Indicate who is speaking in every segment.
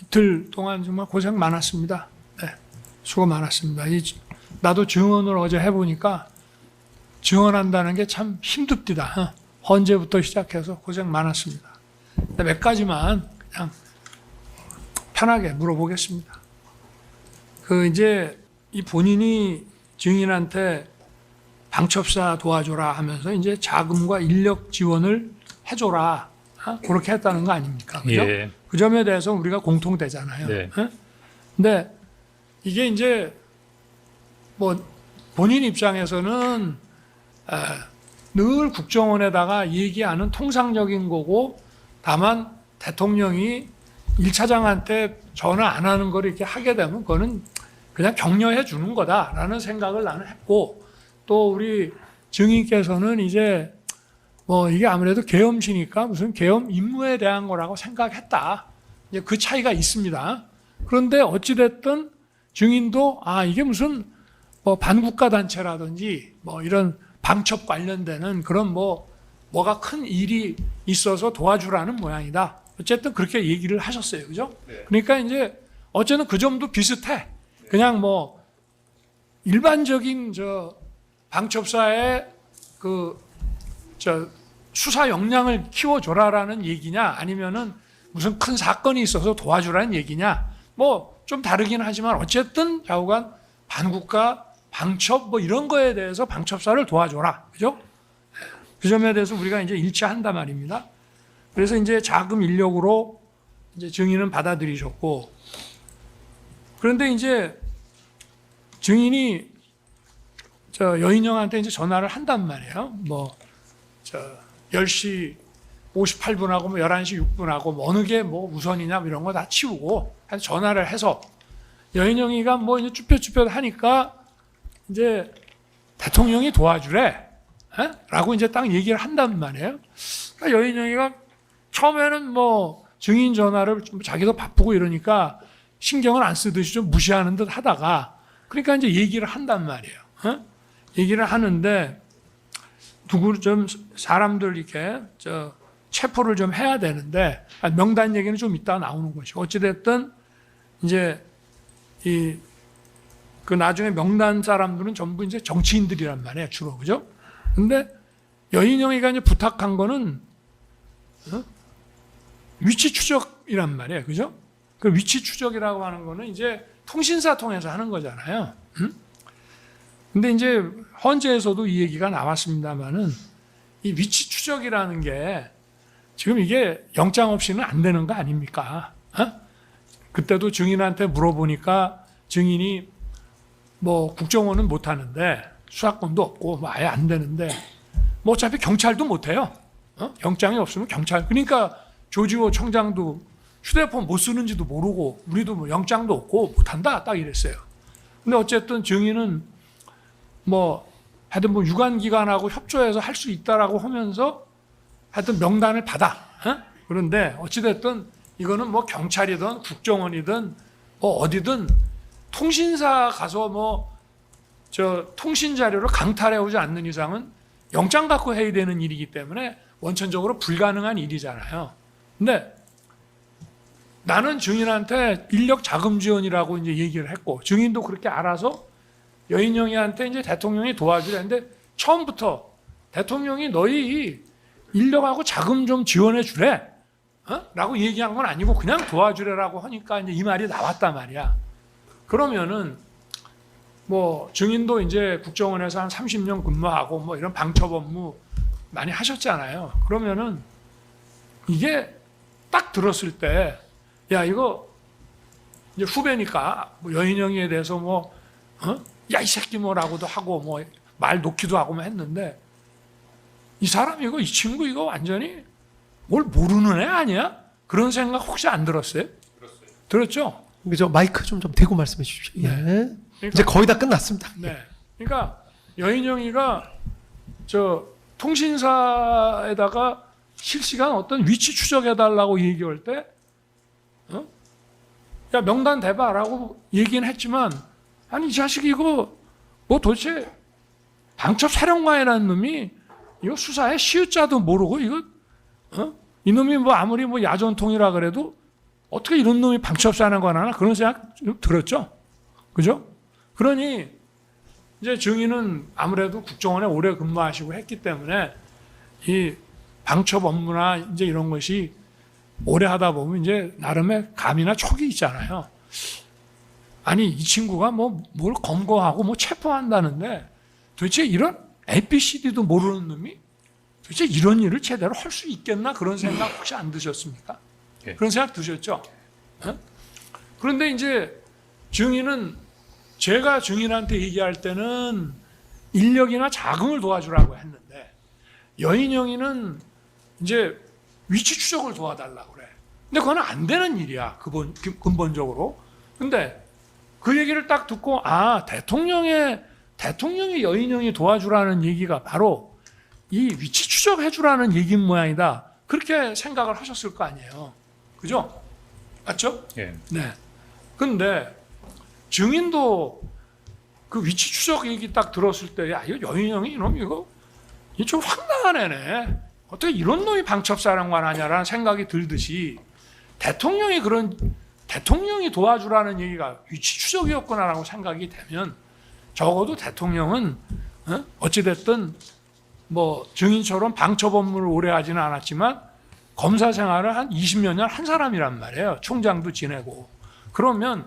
Speaker 1: 이틀 동안 정말 고생 많았습니다. 네, 수고 많았습니다. 나도 증언을 어제 해보니까 증언한다는 게 참 힘듭니다. 헌재부터 시작해서 고생 많았습니다. 몇 가지만 그냥 편하게 물어보겠습니다. 이제 이 본인이 증인한테 방첩사 도와줘라 하면서 이제 자금과 인력 지원을 해줘라. 그렇게 했다는 거 아닙니까? 그죠?
Speaker 2: 예.
Speaker 1: 그 점에 대해서 우리가 공통되잖아요.
Speaker 2: 네.
Speaker 1: 근데 이게 이제 뭐 본인 입장에서는 늘 국정원에다가 얘기하는 통상적인 거고, 다만 대통령이 1차장한테 전화 안 하는 걸 이렇게 하게 되면 그거는 그냥 격려해 주는 거다라는 생각을 나는 했고, 또 우리 증인께서는 이제 뭐 이게 아무래도 계엄시니까 무슨 계엄 임무에 대한 거라고 생각했다. 이제 그 차이가 있습니다. 그런데 어찌됐든 증인도 이게 무슨 뭐 반국가 단체라든지 뭐 이런 방첩 관련되는 그런 뭐가 큰 일이 있어서 도와주라는 모양이다. 어쨌든 그렇게 얘기를 하셨어요. 그죠?
Speaker 2: 네.
Speaker 1: 그러니까 이제 어쨌든 그 점도 비슷해. 그냥 뭐 일반적인 방첩사의 수사 역량을 키워줘라라는 얘기냐, 아니면은 무슨 큰 사건이 있어서 도와주라는 얘기냐, 뭐 좀 다르긴 하지만 어쨌든 좌우간 반국가 방첩 뭐 이런 거에 대해서 방첩사를 도와줘라. 그죠? 그 점에 대해서 우리가 이제 일치한단 말입니다. 그래서 이제 자금 인력으로 이제 증인은 받아들이셨고, 그런데 이제 증인이 여인영한테 이제 전화를 한단 말이에요. 10시 58분하고 11시 6분하고 어느 게 우선이냐 이런 거 다 치우고 전화를 해서 여인영이가 이제 쭈뼛쭈뼛 하니까 이제 대통령이 도와주래. 라고 이제 딱 얘기를 한단 말이에요. 그러니까 여인영이가 처음에는 증인 전화를 자기도 바쁘고 이러니까 신경을 안 쓰듯이 좀 무시하는 듯 하다가, 그러니까 이제 얘기를 한단 말이에요. 얘기를 하는데 누구 좀 사람들 이렇게 체포를 좀 해야 되는데, 명단 얘기는 좀 이따 나오는 것이고, 어찌됐든 이제 그 나중에 명단 사람들은 전부 이제 정치인들이란 말이에요, 주로. 그죠? 근데 여인영이가 이제 부탁한 거는 위치 추적이란 말이에요. 그죠? 그 위치 추적이라고 하는 거는 이제 통신사 통해서 하는 거잖아요. 근데 이제 헌재에서도 이 얘기가 나왔습니다만은 이 위치 추적이라는 게 지금 이게 영장 없이는 안 되는 거 아닙니까? 그때도 증인한테 물어보니까 증인이 국정원은 못 하는데 수사권도 없고 아예 안 되는데 어차피 경찰도 못 해요. 영장이 없으면 경찰. 그러니까 조지호 청장도 휴대폰 못 쓰는지도 모르고 우리도 영장도 없고 못 한다 딱 이랬어요. 근데 어쨌든 증인은 하여튼 유관기관하고 협조해서 할 수 있다라고 하면서 하여튼 명단을 받아. 그런데 어찌됐든 이거는 경찰이든 국정원이든 어디든 통신사 가서 통신 자료를 강탈해 오지 않는 이상은 영장 갖고 해야 되는 일이기 때문에 원천적으로 불가능한 일이잖아요. 근데 나는 증인한테 인력 자금 지원이라고 이제 얘기를 했고, 증인도 그렇게 알아서 여인영이한테 이제 대통령이 도와주려는데, 처음부터 대통령이 너희 인력하고 자금 좀 지원해 주래. 라고 얘기한 건 아니고 그냥 도와주래라고 하니까 이제 이 말이 나왔단 말이야. 그러면은 증인도 이제 국정원에서 한 30년 근무하고 이런 방첩 업무 많이 하셨잖아요. 그러면은 이게 딱 들었을 때, 야, 이거 이제 후배니까 여인영이에 대해서 야, 이 새끼 뭐라고도 하고 말 놓기도 하고 했는데, 이 사람 이 친구 이거 완전히 뭘 모르는 애 아니야? 그런 생각 혹시 안 들었어요? 들었죠?
Speaker 3: 그죠? 마이크 좀 대고 말씀해 주십시오.
Speaker 1: 네.
Speaker 3: 예.
Speaker 1: 그러니까,
Speaker 3: 이제 거의 다 끝났습니다.
Speaker 1: 네. 그러니까 여인영이가 통신사에다가 실시간 어떤 위치 추적해달라고 얘기할 때, 야, 명단 대봐라고 얘기는 했지만, 아니, 이 자식이 이거 도대체 방첩 사령관이라는 놈이 이거 수사에 시읒자도 모르고 이거 이놈이 아무리 야전통이라 그래도 어떻게 이런 놈이 방첩사령관 하나 그런 생각 좀 들었죠. 그죠? 그러니 이제 증인은 아무래도 국정원에 오래 근무하시고 했기 때문에 이 방첩 업무나 이제 이런 것이 오래 하다 보면 이제 나름의 감이나 촉이 있잖아요. 아니 이 친구가 뭐 뭘 검거하고 뭐 체포한다는데 도대체 이런 ABCD도 모르는 놈이 도대체 이런 일을 제대로 할 수 있겠나 그런 생각 혹시 안 드셨습니까?
Speaker 2: 예.
Speaker 1: 그런 생각 드셨죠? 어? 그런데 이제 증인은 제가 증인한테 얘기할 때는 인력이나 자금을 도와주라고 했는데 여인영이는 이제 위치 추적을 도와달라고 그래. 근데 그건 안 되는 일이야. 근본적으로. 근데 그 얘기를 딱 듣고 대통령이 여인영이 도와주라는 얘기가 바로 이 위치 추적해주라는 얘기인 모양이다. 그렇게 생각을 하셨을 거 아니에요. 그죠? 맞죠?
Speaker 2: 예.
Speaker 1: 네. 근데 증인도 그 위치 추적 얘기 딱 들었을 때, 야, 이거 여인영이 이놈 이거 좀 황당한 애네. 어떻게 이런 놈이 방첩사령관 하냐라는 생각이 들듯이 대통령이 도와주라는 얘기가 위치 추적이었구나라고 생각이 되면 적어도 대통령은 어찌됐든 뭐 증인처럼 방첩 업무를 오래 하지는 않았지만 검사 생활을 한 20몇 년 한 사람이란 말이에요. 총장도 지내고. 그러면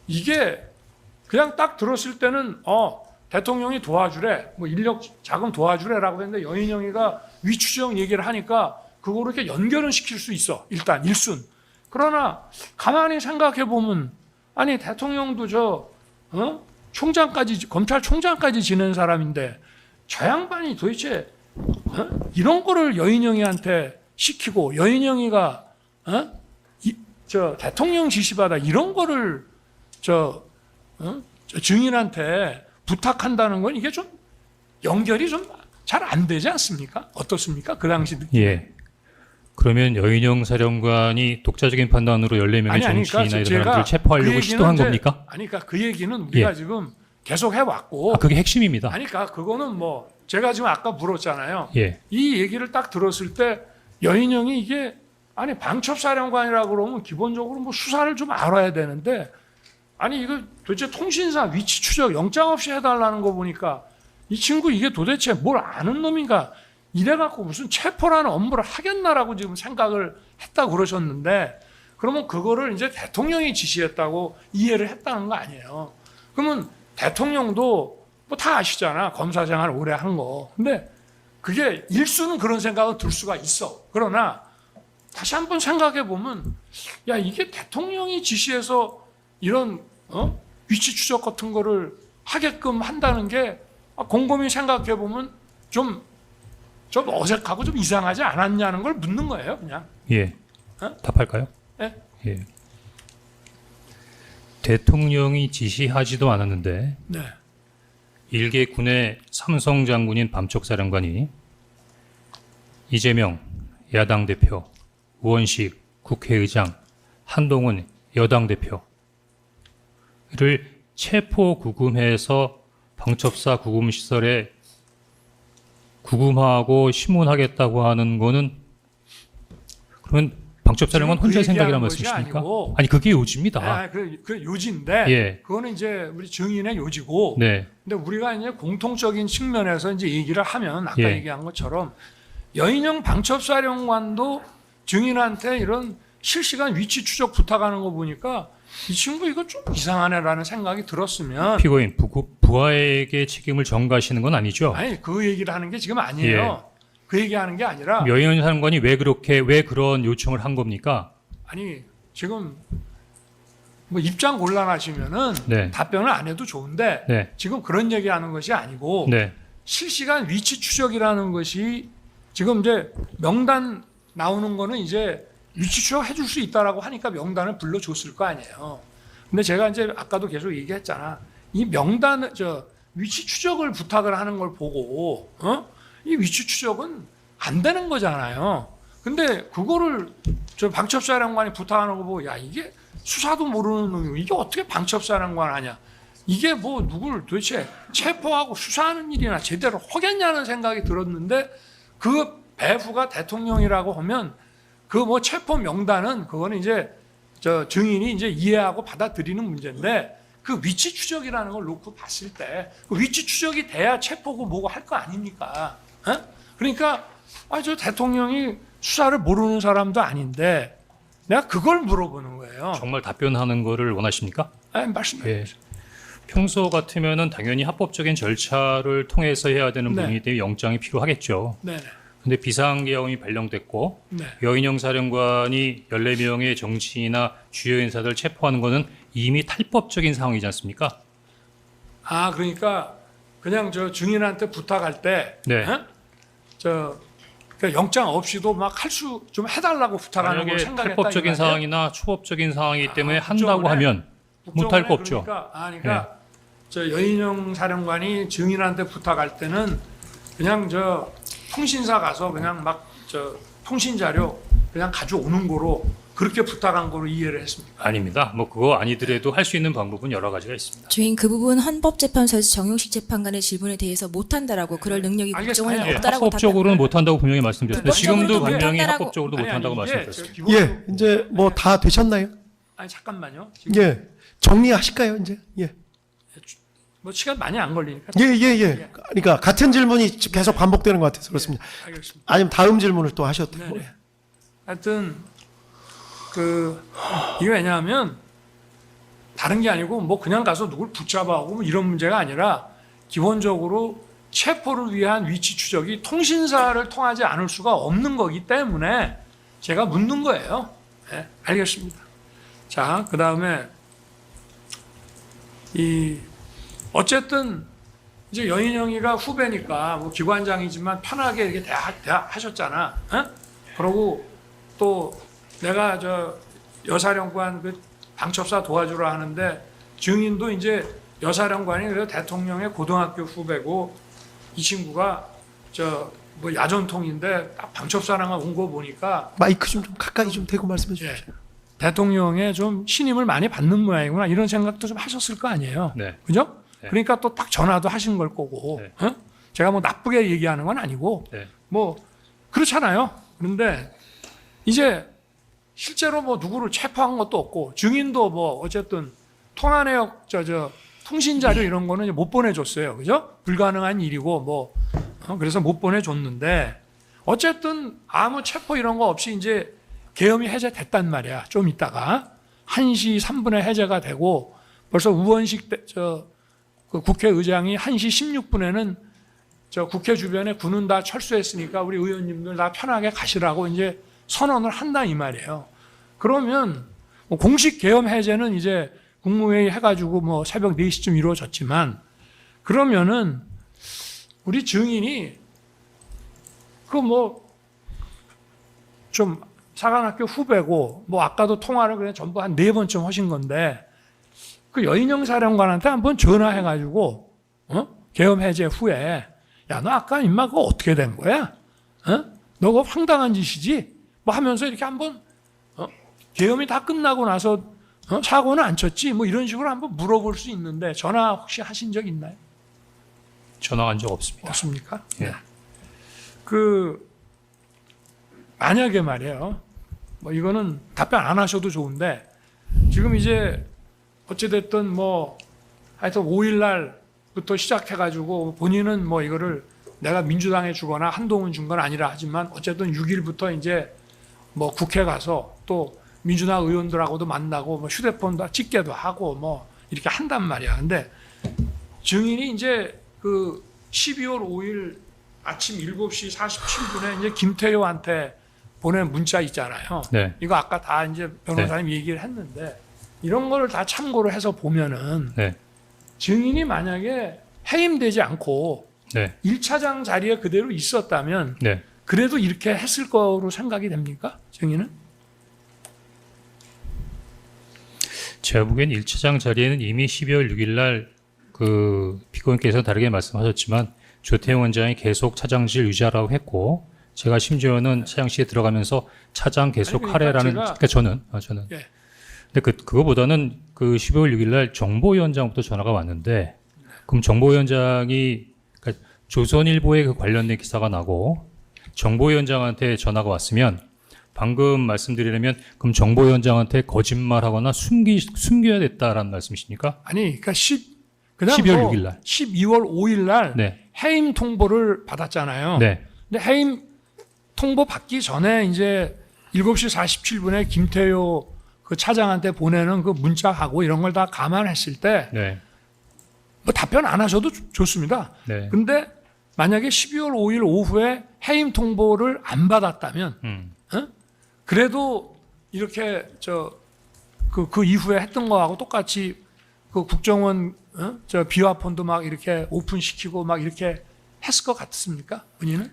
Speaker 1: 이게 그냥 딱 들었을 때는 대통령이 도와주래, 뭐 인력 자금 도와주래라고 했는데 여인영이가 위추적 얘기를 하니까 그거를 이렇게 연결은 시킬 수 있어. 일단 일순. 그러나 가만히 생각해 보면 아니 대통령도 총장까지 검찰총장까지 지낸 사람인데 저 양반이 도대체 이런 거를 여인영이한테 시키고 여인영이가 대통령 지시받아 이런 거를 증인한테 부탁한다는 건 이게 좀 연결이 좀 잘 안 되지 않습니까? 어떻습니까? 그 당시 느낌.
Speaker 2: 예. 그러면 여인영 사령관이 독자적인 판단으로 14명의 정치인이나 이런 사람들을 체포하려고 시도한 겁니까?
Speaker 1: 그러니까 그 얘기는 우리가 지금 계속 해왔고.
Speaker 2: 그게 핵심입니다.
Speaker 1: 그러니까 그거는 뭐 제가 지금 아까 물었잖아요.
Speaker 2: 예.
Speaker 1: 이 얘기를 딱 들었을 때 여인영이 이게 아니 방첩사령관이라고 그러면 기본적으로 뭐 수사를 좀 알아야 되는데 아니 이거 도대체 통신사 위치 추적 영장 없이 해달라는 거 보니까 이 친구 이게 도대체 뭘 아는 놈인가 이래갖고 무슨 체포라는 업무를 하겠나라고 지금 생각을 했다고 그러셨는데 그러면 그거를 이제 대통령이 지시했다고 이해를 했다는 거 아니에요. 그러면 대통령도 뭐 다 아시잖아. 검사 생활 오래 한 거. 근데 그게 일수는 그런 생각은 들 수가 있어. 그러나 다시 한번 생각해 보면 야 이게 대통령이 지시해서 이런 위치 추적 같은 거를 하게끔 한다는 게 곰곰이 생각해 보면 좀 어색하고 좀 이상하지 않았냐는 걸 묻는 거예요, 그냥.
Speaker 2: 예. 답할까요?
Speaker 1: 예.
Speaker 2: 예. 대통령이 지시하지도 않았는데
Speaker 1: 네.
Speaker 2: 일개 군의 삼성 장군인 밤촉사령관이 이재명 야당 대표, 우원식 국회의장, 한동훈 여당 대표를 체포 구금해서 방첩사 구금시설에 구금하고 심문하겠다고 하는 거는 그러면 방첩사령관 혼자
Speaker 1: 그
Speaker 2: 생각이란
Speaker 1: 얘기하는 것이
Speaker 2: 말씀이십니까?
Speaker 1: 아니고,
Speaker 2: 아니 그게 요지입니다.
Speaker 1: 그 요지인데
Speaker 2: 예.
Speaker 1: 그거는 이제 우리 증인의 요지고
Speaker 2: 네.
Speaker 1: 근데 우리가 이제 공통적인 측면에서 이제 얘기를 하면 아까
Speaker 2: 예.
Speaker 1: 얘기한 것처럼 여인영 방첩사령관도 증인한테 이런 실시간 위치 추적 부탁하는 거 보니까 이 친구 이거 좀 이상하네라는 생각이 들었으면
Speaker 2: 피고인 부하에게 책임을 전가하시는 건 아니죠?
Speaker 1: 아니 그 얘기를 하는 게 지금 아니에요. 그 얘기하는 게 아니라
Speaker 2: 여인영 사령관이 왜 그런 요청을 한 겁니까?
Speaker 1: 아니 지금 뭐 입장 곤란하시면은
Speaker 2: 네.
Speaker 1: 답변을 안 해도 좋은데
Speaker 2: 네.
Speaker 1: 지금 그런 얘기하는 것이 아니고
Speaker 2: 네.
Speaker 1: 실시간 위치 추적이라는 것이 지금 이제 명단 나오는 거는 이제 위치 추적 해줄 수 있다라고 하니까 명단을 불러줬을 거 아니에요. 근데 제가 이제 아까도 계속 얘기했잖아. 이 명단 위치 추적을 부탁을 하는 걸 보고 이 위치 추적은 안 되는 거잖아요. 근데 그거를 방첩사령관이 부탁하는 거 보고 야 이게 수사도 모르는 놈이 이게 어떻게 방첩사령관 하냐. 이게 뭐 누굴 도대체 체포하고 수사하는 일이나 제대로 하겠냐는 생각이 들었는데 그 배후가 대통령이라고 하면 그 뭐 체포 명단은 그거는 이제 저 증인이 이제 이해하고 받아들이는 문제인데 그 위치 추적이라는 걸 놓고 봤을 때 그 위치 추적이 돼야 체포고 뭐고 할 거 아닙니까? 어? 그러니까 저 대통령이 수사를 모르는 사람도 아닌데 내가 그걸 물어보는 거예요.
Speaker 2: 정말 답변하는 거를 원하십니까?
Speaker 1: 말씀해
Speaker 2: 예.
Speaker 1: 주세요.
Speaker 2: 평소 같으면은 당연히 합법적인 절차를 통해서 해야 되는
Speaker 1: 네.
Speaker 2: 부분이 때문에 영장이 필요하겠죠.
Speaker 1: 네네.
Speaker 2: 근데 비상계엄이 발령됐고
Speaker 1: 네.
Speaker 2: 여인영 사령관이 14명의 정치인이나 주요 인사들을 체포하는 것은 이미 탈법적인 상황이지 않습니까?
Speaker 1: 그러니까 그냥 저 증인한테 부탁할 때,
Speaker 2: 네.
Speaker 1: 그러니까 영장 없이도 막 할 수 좀 해달라고 부탁하는 걸
Speaker 2: 만약에
Speaker 1: 생각했다.
Speaker 2: 탈법적인 상황이나 초법적인 상황이기 때문에
Speaker 1: 국정원에
Speaker 2: 한다고 하면 못할 거 없죠.
Speaker 1: 그러니까 저 여인영 사령관이 증인한테 부탁할 때는 그냥 저 통신사 가서 그냥 막 저 통신 자료 그냥 가져오는 거로 그렇게 부탁한 거로 이해를 했습니다.
Speaker 2: 아닙니다. 뭐 그거 아니더라도 할 수 있는 방법은 여러 가지가 있습니다.
Speaker 4: 주인 그 부분 헌법재판소에서 정용식 재판관의 질문에 대해서 못한다라고 그럴 능력이 국정원에
Speaker 1: 예,
Speaker 4: 없다라고
Speaker 2: 합법적으로는 못한다고 분명히 말씀드렸습니다. 지금도
Speaker 4: 법적으로도
Speaker 2: 분명히
Speaker 4: 못한다라고-
Speaker 2: 합법적으로도 못한다고 말씀드렸습니다.
Speaker 3: 예, 이제 뭐 다 되셨나요?
Speaker 1: 아니 잠깐만요. 지금
Speaker 3: 예, 정리하실까요, 이제? 예,
Speaker 1: 뭐 시간 많이 안 걸리니까.
Speaker 3: 예. 그러니까 같은 질문이 계속 반복되는 것 같아서 그렇습니다.
Speaker 1: 알겠습니다.
Speaker 3: 아니면 다음 질문을 또 하셔도 되고.
Speaker 1: 네네. 하여튼 이게 왜냐하면 다른 게 아니고 뭐 그냥 가서 누굴 붙잡아오고 뭐 이런 문제가 아니라 기본적으로 체포를 위한 위치 추적이 통신사를 통하지 않을 수가 없는 거기 때문에 제가 묻는 거예요. 네, 알겠습니다. 자, 그 다음에 어쨌든 이제 여인영이가 후배니까 뭐 기관장이지만 편하게 이렇게 대하셨잖아. 그러고 또 내가 저 여사령관 그 방첩사 도와주러 하는데 증인도 이제 여사령관이 그래도 대통령의 고등학교 후배고 이 친구가 저 뭐 야전통인데 딱 방첩사랑 온 거 보니까
Speaker 3: 마이크 좀 가까이 좀 대고 말씀해 주십시오.
Speaker 1: 대통령의 좀 신임을 많이 받는 모양이구나 이런 생각도 좀 하셨을 거 아니에요.
Speaker 2: 네.
Speaker 1: 그죠?
Speaker 2: 네.
Speaker 1: 그러니까 또 딱 전화도 하신 걸 거고.
Speaker 2: 네.
Speaker 1: 어? 제가 뭐 나쁘게 얘기하는 건 아니고
Speaker 2: 네.
Speaker 1: 뭐 그렇잖아요. 그런데 이제 실제로 뭐 누구를 체포한 것도 없고 증인도 뭐 어쨌든 통화 내역 통신 자료 이런 거는 이제 못 보내줬어요. 그죠? 불가능한 일이고 뭐 그래서 못 보내줬는데 어쨌든 아무 체포 이런 거 없이 이제 계엄이 해제됐단 말이야. 좀 있다가 1시 3분에 해제가 되고 벌써 우원식 그 국회의장이 1시 16분에는 저 국회 주변에 군은 다 철수했으니까 우리 의원님들 다 편하게 가시라고 이제 선언을 한다 이 말이에요. 그러면 뭐 공식 계엄 해제는 이제 국무회의 해가지고 뭐 새벽 4시쯤 이루어졌지만 그러면은 우리 증인이 그 뭐 좀 사관학교 후배고 뭐 아까도 통화를 그냥 전부 한 4번쯤 하신 건데 그 여인영 사령관한테 한번 전화해가지고 계엄 해제 후에 야 너 아까 임마 그거 어떻게 된 거야? 너 그거 황당한 짓이지? 뭐 하면서 이렇게 한번 계엄이 다 끝나고 나서 사고는 안 쳤지? 뭐 이런 식으로 한번 물어볼 수 있는데 전화 혹시 하신 적 있나요?
Speaker 2: 전화한 적 없습니다.
Speaker 1: 없습니까?
Speaker 2: 예.
Speaker 1: 네. 만약에 말이에요. 뭐 이거는 답변 안 하셔도 좋은데 지금 이제 어찌됐든 뭐 하여튼 5일 날부터 시작해가지고 본인은 뭐 이거를 내가 민주당에 주거나 한동훈 준 건 아니라 하지만 어쨌든 6일부터 이제 뭐 국회 가서 또 민주당 의원들하고도 만나고 뭐 휴대폰도 찍게도 하고 뭐 이렇게 한단 말이야. 근데 증인이 이제 그 12월 5일 아침 7시 47분에 이제 김태효한테 보낸 문자 있잖아요.
Speaker 2: 네.
Speaker 1: 이거 아까 다 이제 변호사님 얘기를 했는데 이런 거를 다 참고를 해서 보면은
Speaker 2: 네.
Speaker 1: 증인이 만약에 해임되지 않고
Speaker 2: 네.
Speaker 1: 1차장 자리에 그대로 있었다면
Speaker 2: 네.
Speaker 1: 그래도 이렇게 했을 거로 생각이 됩니까? 증인은?
Speaker 2: 제가 보기엔 1차장 자리에는 이미 12월 6일 날 그 피고인께서 다르게 말씀하셨지만 조태용 원장이 계속 차장실 유지하라고 했고 제가 심지어는 차장실에 들어가면서 차장 계속
Speaker 1: 아니,
Speaker 2: 하래라는
Speaker 1: 그러니까
Speaker 2: 저는
Speaker 1: 예.
Speaker 2: 근데 그거보다는 그 12월 6일 날 정보위원장부터 전화가 왔는데 그럼 정보위원장이 그러니까 조선일보에 그 관련된 기사가 나고 정보위원장한테 전화가 왔으면 방금 말씀드리려면 그럼 정보위원장한테 거짓말하거나 숨겨야 됐다라는 말씀이십니까?
Speaker 1: 아니, 그러니까 그다음
Speaker 2: 12월 6일 날.
Speaker 1: 12월 5일 날
Speaker 2: 네.
Speaker 1: 해임 통보를 받았잖아요.
Speaker 2: 네.
Speaker 1: 근데 해임 통보 받기 전에 이제 7시 47분에 김태효 그 차장한테 보내는 그 문자하고 이런 걸 다 감안했을 때
Speaker 2: 네.
Speaker 1: 뭐 답변 안 하셔도 좋습니다.
Speaker 2: 네.
Speaker 1: 근데 만약에 12월 5일 오후에 해임 통보를 안 받았다면 그래도 이렇게 그 이후에 했던 거하고 똑같이 그 국정원 비화폰도 막 이렇게 오픈시키고 막 이렇게 했을 것 같습니까? 본인은?